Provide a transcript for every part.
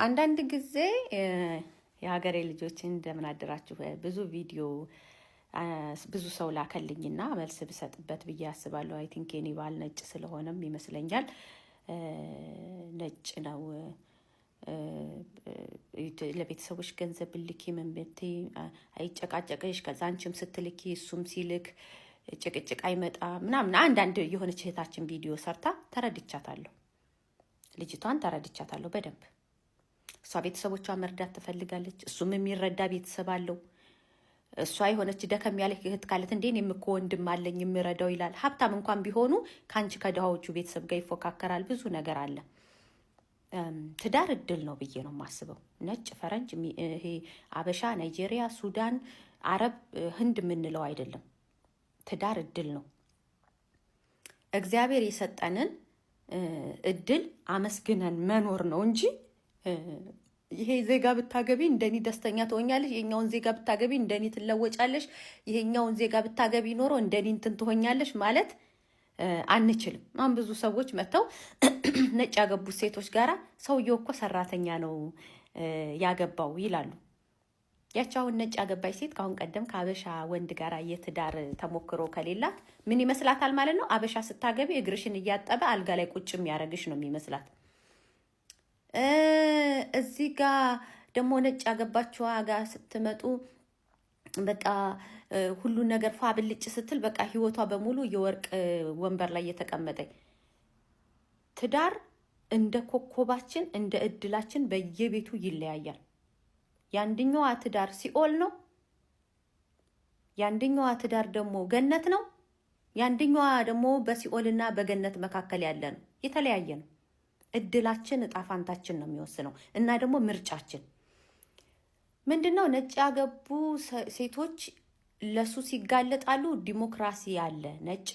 አንዳንድ ጊዜ የሀገሬ ልጆች እንደምን አደራችሁ ብዙ ቪዲዮ ብዙ ሰው ላከልኝና መልስ ብሰጥበት ብዬ አስባለሁ። አይ ቲንክ የኔ ባል ነጭ ስለሆነም ይመስለኛል ነጭ ነው። ለቤተሰቦች ገንዘብ ልኪ ምን ብትይ አይጨቃጨቅሽ፣ ከዛ አንቺም ስትልኪ እሱም ሲልክ ጭቅጭቅ አይመጣ ምናምን። አንዳንድ የሆነች እህታችን ቪዲዮ ሰርታ ተረድቻታለሁ፣ ልጅቷን ተረድቻታለሁ በደንብ። እሷ ቤተሰቦቿን መርዳት ትፈልጋለች፣ እሱም የሚረዳ ቤተሰብ አለው። እሷ የሆነች ደከም ያለ እህት ካለት እንዴ እኔም እኮ ወንድም አለኝ የምረዳው ይላል። ሀብታም እንኳን ቢሆኑ ከአንቺ ከድሃዎቹ ቤተሰብ ጋር ይፎካከራል። ብዙ ነገር አለ። ትዳር እድል ነው ብዬ ነው የማስበው። ነጭ፣ ፈረንጅ፣ ይሄ አበሻ፣ ናይጄሪያ፣ ሱዳን፣ አረብ፣ ህንድ የምንለው አይደለም። ትዳር እድል ነው። እግዚአብሔር የሰጠንን እድል አመስግነን መኖር ነው እንጂ ይሄ ዜጋ ብታገቢ እንደኔ ደስተኛ ትሆኛለሽ፣ ይሄኛውን ዜጋ ብታገቢ እንደኔ ትለወጫለሽ፣ ይሄኛውን ዜጋ ብታገቢ ኖሮ እንደኔ እንትን ትሆኛለሽ ማለት አንችልም። አሁን ብዙ ሰዎች መጥተው ነጭ ያገቡት ሴቶች ጋራ ሰውየው እኮ ሰራተኛ ነው ያገባው ይላሉ። ያቻውን ነጭ ያገባች ሴት ካሁን ቀደም ከአበሻ ወንድ ጋራ የትዳር ተሞክሮ ከሌላት ምን ይመስላታል ማለት ነው? አበሻ ስታገቢ እግርሽን እያጠበ አልጋ ላይ ቁጭ የሚያደርግሽ ነው የሚመስላት። እዚህ ጋር ደግሞ ነጭ ያገባችዋ ጋር ስትመጡ በቃ ሁሉን ነገር ፋ ብልጭ ስትል በቃ ህይወቷ በሙሉ የወርቅ ወንበር ላይ የተቀመጠኝ። ትዳር እንደ ኮኮባችን እንደ እድላችን በየቤቱ ይለያያል። የአንደኛዋ ትዳር ሲኦል ነው፣ የአንደኛዋ ትዳር ደግሞ ገነት ነው፣ የአንደኛዋ ደግሞ በሲኦልና በገነት መካከል ያለ ነው። የተለያየ ነው። እድላችን እጣፋንታችን ነው የሚወስነው እና ደግሞ ምርጫችን ምንድነው? ነጭ ያገቡ ሴቶች ለሱ ሲጋለጣሉ። ዲሞክራሲ አለ። ነጭ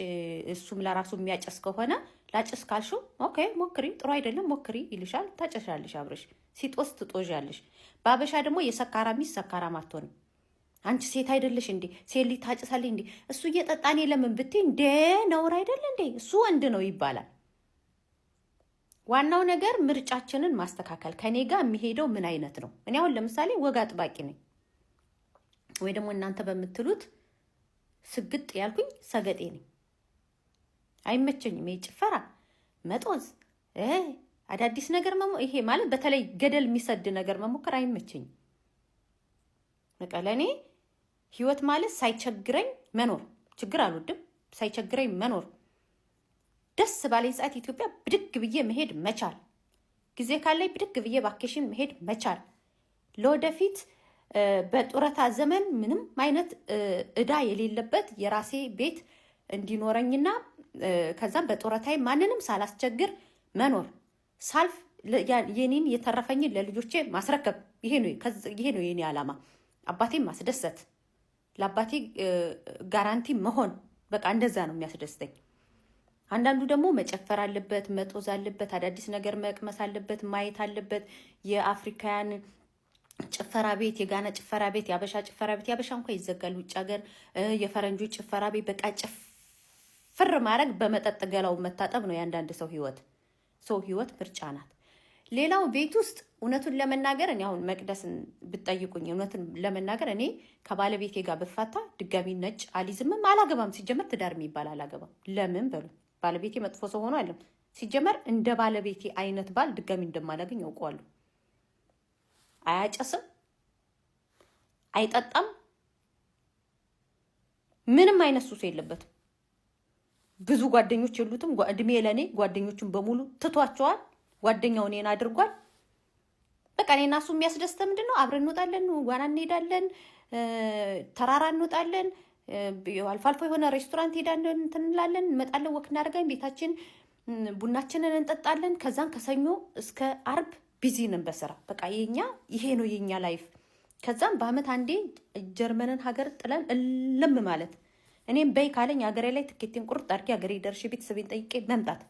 እሱም ለራሱ የሚያጨስ ከሆነ ላጨስ ካልሹ ኦኬ ሞክሪ፣ ጥሩ አይደለም ሞክሪ ይልሻል። ታጨሻለሽ፣ አብረሽ ሲጦስ ትጦዣለሽ። በአበሻ ደግሞ የሰካራ ሚስት ሰካራም አትሆንም። አንቺ ሴት አይደለሽ እንዴ? ሴት ልጅ ታጭሳለሽ እንዴ? እሱ እየጠጣኔ ለምን ብትይ እንዴ ነውር አይደለ እንዴ? እሱ ወንድ ነው ይባላል። ዋናው ነገር ምርጫችንን ማስተካከል። ከኔ ጋር የሚሄደው ምን አይነት ነው? እኔ አሁን ለምሳሌ ወግ አጥባቂ ነኝ፣ ወይ ደግሞ እናንተ በምትሉት ስግጥ ያልኩኝ ሰገጤ ነኝ። አይመቸኝም። ይሄ ጭፈራ፣ መጦዝ፣ አዳዲስ ነገር ይሄ ማለት በተለይ ገደል የሚሰድ ነገር መሞከር አይመቸኝም። በቃ ለእኔ ህይወት ማለት ሳይቸግረኝ መኖር። ችግር አልወድም፣ ሳይቸግረኝ መኖር። ደስ ባለኝ ሰዓት ኢትዮጵያ ብድግ ብዬ መሄድ መቻል፣ ጊዜ ካለኝ ብድግ ብዬ ቫኬሽን መሄድ መቻል። ለወደፊት በጡረታ ዘመን ምንም አይነት እዳ የሌለበት የራሴ ቤት እንዲኖረኝና ከዛም በጡረታዬ ማንንም ሳላስቸግር መኖር፣ ሳልፍ የኔን የተረፈኝን ለልጆቼ ማስረከብ። ይሄ ነው የኔ ዓላማ። አባቴን ማስደሰት፣ ለአባቴ ጋራንቲ መሆን። በቃ እንደዛ ነው የሚያስደስተኝ። አንዳንዱ ደግሞ መጨፈር አለበት፣ መጦዝ አለበት፣ አዳዲስ ነገር መቅመስ አለበት፣ ማየት አለበት። የአፍሪካውያን ጭፈራ ቤት፣ የጋና ጭፈራ ቤት፣ የአበሻ ጭፈራ ቤት። የአበሻ እንኳ ይዘጋል ውጭ ሀገር። የፈረንጆች ጭፈራ ቤት በቃ ጭፍር ማድረግ፣ በመጠጥ ገላው መታጠብ ነው የአንዳንድ ሰው ህይወት። ሰው ህይወት ምርጫ ናት። ሌላው ቤት ውስጥ እውነቱን ለመናገር እኔ አሁን መቅደስን ብትጠይቁኝ እውነቱን ለመናገር እኔ ከባለቤቴ ጋር ብፋታ ድጋሚ ነጭ አሊዝምም አላገባም። ሲጀመር ትዳር የሚባል አላገባም። ለምን በሉ ባለቤቴ መጥፎ ሰው ሆኖ አይደለም። ሲጀመር እንደ ባለቤቴ አይነት ባል ድጋሚ እንደማላገኝ ያውቀዋለሁ። አያጨስም፣ አይጠጣም፣ ምንም አይነት ሱስ የለበትም። ብዙ ጓደኞች የሉትም። እድሜ ለኔ ጓደኞቹን በሙሉ ትቷቸዋል። ጓደኛው እኔን አድርጓል። በቃ እኔና እሱ የሚያስደስተ ምንድን ነው? አብረን እንወጣለን፣ ዋና እንሄዳለን፣ ተራራ እንወጣለን፣ አልፎ አልፎ የሆነ ሬስቶራንት ሄዳለን፣ እንትን እንላለን፣ እንመጣለን፣ ወክ እናደርጋለን፣ ቤታችን ቡናችንን እንጠጣለን። ከዛን ከሰኞ እስከ አርብ ቢዚ ነን በስራ። በቃ ይሄ ነው የኛ ላይፍ። ከዛም በአመት አንዴ ጀርመንን ሀገር ጥለን እልም ማለት። እኔም በይ ካለኝ ሀገሬ ላይ ትኬቴን ቁርጥ አድርጌ ሀገሬ ደርሼ ቤተሰቤን ጠይቄ መምጣት።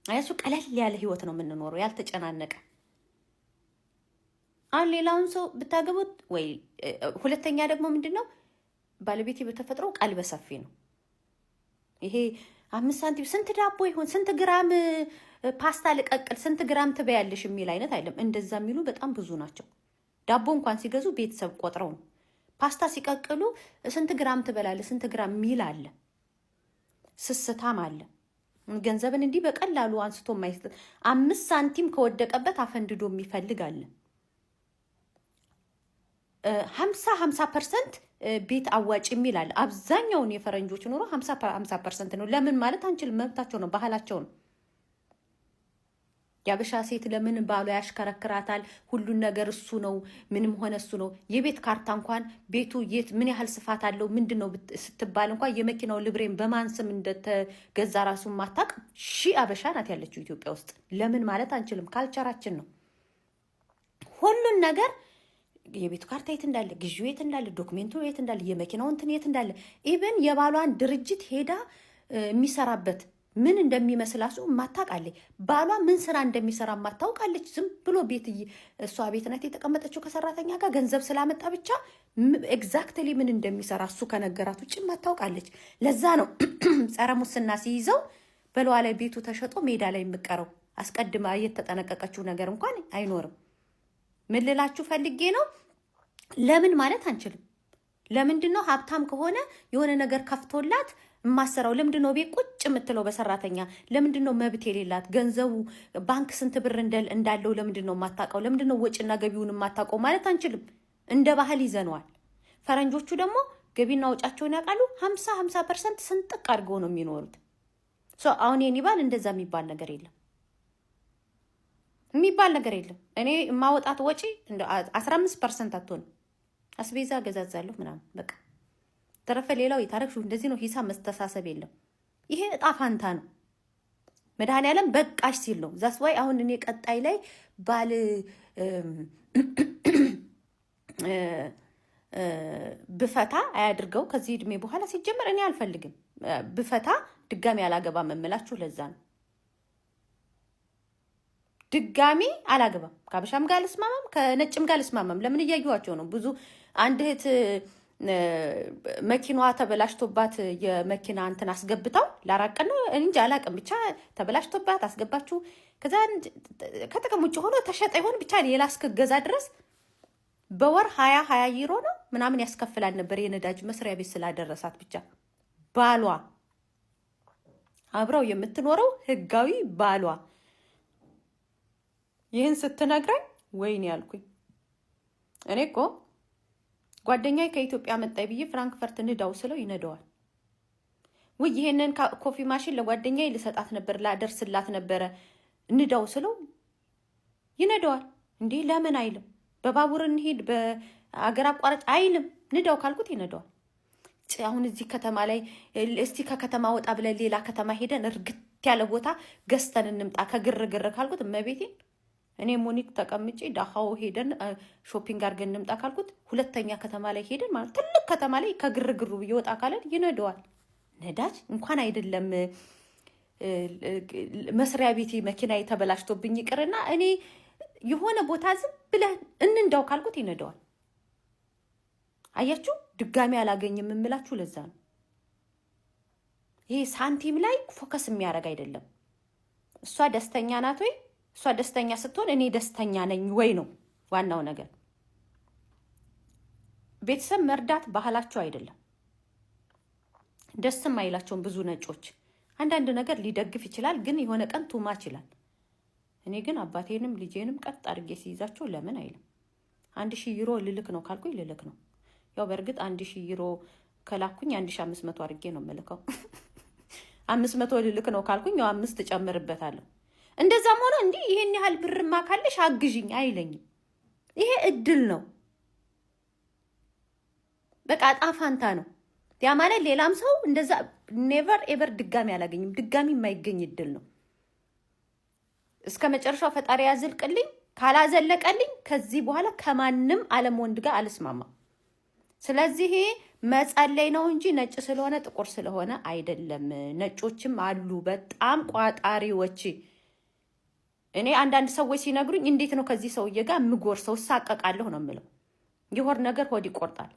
አያሱ ቀለል ያለ ህይወት ነው የምንኖረው፣ ያልተጨናነቀ። አሁን ሌላውን ሰው ብታገቡት ወይ ሁለተኛ ደግሞ ምንድነው ባለቤቴ በተፈጥሮ ቀልበ ሰፊ ነው። ይሄ 5 ሳንቲም ስንት ዳቦ ይሆን ስንት ግራም ፓስታ ልቀቅል ስንት ግራም ትበያለሽ የሚል አይነት አይደለም። እንደዛ የሚሉ በጣም ብዙ ናቸው። ዳቦ እንኳን ሲገዙ ቤተሰብ ቆጥረው ነው። ፓስታ ሲቀቅሉ ስንት ግራም ትበላለህ ስንት ግራም ሚል አለ። ስስታም አለ። ገንዘብን እንዲህ በቀላሉ አንስቶ ማይስጥ 5 ሳንቲም ከወደቀበት አፈንድዶ የሚፈልግ አለ። 50% ቤት አዋጭ የሚል አለ። አብዛኛውን የፈረንጆች ኑሮ 50% ነው። ለምን ማለት አንችልም። መብታቸው ነው፣ ባህላቸው ነው። ያበሻ ሴት ለምን ባሏ ያሽከረክራታል? ሁሉን ነገር እሱ ነው፣ ምንም ሆነ እሱ ነው። የቤት ካርታ እንኳን ቤቱ የት ምን ያህል ስፋት አለው ምንድነው ስትባል እንኳን የመኪናው ልብሬን በማን ስም እንደተገዛ ራሱን ማታቅ አበሻ ናት ያለችው ኢትዮጵያ ውስጥ። ለምን ማለት አንችልም። ካልቸራችን ነው። ሁሉን ነገር የቤቱ ካርታ የት እንዳለ፣ ግዢው የት እንዳለ፣ ዶክሜንቱ የት እንዳለ፣ የመኪናው እንትን የት እንዳለ፣ ኢቭን የባሏን ድርጅት ሄዳ የሚሰራበት ምን እንደሚመስላሱ ማታውቃለች። ባሏ ምን ስራ እንደሚሰራ ማታውቃለች። ዝም ብሎ ቤት እሷ ቤት ናት የተቀመጠችው ከሰራተኛ ጋር ገንዘብ ስላመጣ ብቻ ኤግዛክትሊ ምን እንደሚሰራ እሱ ከነገራት ውጭ ማታውቃለች። ለዛ ነው ጸረ ሙስና ሲይዘው በለዋ ላይ ቤቱ ተሸጦ ሜዳ ላይ የምቀረው። አስቀድማ የተጠነቀቀችው ነገር እንኳን አይኖርም። ምን ልላችሁ ፈልጌ ነው፣ ለምን ማለት አንችልም። ለምንድን ነው ሀብታም ከሆነ የሆነ ነገር ከፍቶላት ማሰራው? ለምንድን ነው ቤት ቁጭ የምትለው በሰራተኛ? ለምንድን ነው መብት የሌላት? ገንዘቡ ባንክ ስንት ብር እንዳለው ለምንድን ነው የማታውቀው? ለምንድን ነው ወጪና ገቢውን የማታውቀው ማለት አንችልም። እንደ ባህል ይዘነዋል። ፈረንጆቹ ደግሞ ገቢና ወጫቸውን ያውቃሉ። 50% ስንጥቅ አድርገው ነው የሚኖሩት። አሁን የኔ ባል እንደዛ የሚባል ነገር የለም እኔ የማወጣት ወጪ 15% አትሆንም። አስቤዛ ገዛዛለሁ ምናምን በቃ ተረፈ ሌላው የታረክሽው እንደዚህ ነው። ሂሳብ መስተሳሰብ የለም። ይሄ እጣ ፋንታ ነው። መድኃኒዓለም በቃሽ ሲል ነው። ዛስ ዋይ አሁን እኔ ቀጣይ ላይ ባል ብፈታ አያድርገው ከዚህ እድሜ በኋላ ሲጀመር እኔ አልፈልግም። ብፈታ ድጋሚ አላገባም የምላችሁ ለዛ ነው። ድጋሚ አላገባም። ከአበሻም ጋር ልስማማም ከነጭም ጋር ልስማማም። ለምን እያየኋቸው ነው። ብዙ አንድ እህት መኪናዋ ተበላሽቶባት የመኪና እንትን አስገብታው ላራቀን ነው እንጂ አላቅም ብቻ ተበላሽቶባት አስገባችሁ። ከዛ ከጥቅም ውጭ ሆኖ ተሸጠ ይሆን ብቻ ሌላ እስክገዛ ድረስ በወር 20 ዩሮ ነው ምናምን ያስከፍላል ነበር የነዳጅ መስሪያ ቤት ስላደረሳት ብቻ። ባሏ አብረው የምትኖረው ህጋዊ ባሏ ይህን ስትነግረኝ ወይኔ ያልኩኝ። እኔ እኮ ጓደኛዬ ከኢትዮጵያ መጣይ ብዬ ፍራንክፈርት ንዳው ስለው ይነደዋል። ወይ ይሄንን ኮፊ ማሽን ለጓደኛዬ ልሰጣት ነበር ላደርስላት ነበረ ንዳው ስለው ይነደዋል። እንዴ ለምን አይልም? በባቡር እንሂድ በአገር አቋራጭ አይልም። ንዳው ካልኩት ይነደዋል። አሁን እዚህ ከተማ ላይ እስቲ ከከተማ ወጣ ብለን ሌላ ከተማ ሄደን እርግት ያለ ቦታ ገዝተን እንምጣ ከግርግር ካልኩት እመቤቴን እኔ ሙኒክ ተቀምጬ ዳሃው ሄደን ሾፒንግ አድርገን እንምጣ ካልኩት ሁለተኛ ከተማ ላይ ሄደን ማለት ትልቅ ከተማ ላይ ከግርግሩ ይወጣ ካለን ይነደዋል። ነዳጅ እንኳን አይደለም መስሪያ ቤቴ መኪና የተበላሽቶብኝ ይቅርና እኔ የሆነ ቦታ ዝም ብለን እንንዳው ካልኩት ይነደዋል። አያችሁ ድጋሚ አላገኝም የምላችሁ ለዛ ነው። ይሄ ሳንቲም ላይ ፎከስ የሚያደርግ አይደለም። እሷ ደስተኛ ናት ወይ? እሷ ደስተኛ ስትሆን እኔ ደስተኛ ነኝ ወይ ነው ዋናው ነገር። ቤተሰብ መርዳት ባህላቸው አይደለም። ደስም አይላቸውም ብዙ ነጮች። አንዳንድ ነገር ሊደግፍ ይችላል፣ ግን የሆነ ቀን ቱማ ይችላል። እኔ ግን አባቴንም ልጄንም ቀጥ አድርጌ ሲይዛቸው ለምን አይልም። 1000 ዩሮ ልልክ ነው ካልኩኝ ልልክ ነው። ያው በእርግጥ 1000 ዩሮ ከላኩኝ 1500 አድርጌ ነው የምልከው። 500 ልልክ ነው ካልኩኝ ያው 5 ጨምርበታለሁ። እንደዛም ሆነ እንዲህ ይሄን ያህል ብርማ ካለሽ አግዥኝ አይለኝም። ይሄ እድል ነው፣ በቃ ጣፋንታ ነው። ያ ማለት ሌላም ሰው እንደዛ ኔቨር ኤቨር ድጋሚ አላገኝም። ድጋሚ የማይገኝ እድል ነው። እስከ መጨረሻው ፈጣሪ ያዝልቅልኝ። ካላዘለቀልኝ ከዚህ በኋላ ከማንም ዓለም ወንድ ጋር አልስማማም። ስለዚህ መጸለይ ነው እንጂ ነጭ ስለሆነ ጥቁር ስለሆነ አይደለም። ነጮችም አሉ በጣም ቋጣሪዎች። እኔ አንዳንድ ሰዎች ሲነግሩኝ እንዴት ነው ከዚህ ሰውዬ ጋር ምጎርሰው ሳቀቃለሁ ነው የምለው። የሆድ ነገር ሆድ ይቆርጣል።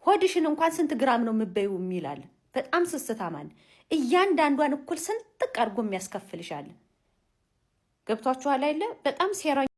ሆድሽን እንኳን ስንት ግራም ነው የምበይው የሚላል በጣም ስስታማን። እያንዳንዷን እኩል ስንጥቅ አድርጎ የሚያስከፍልሻል። ገብቷችኋል አይደለ? በጣም ሴራ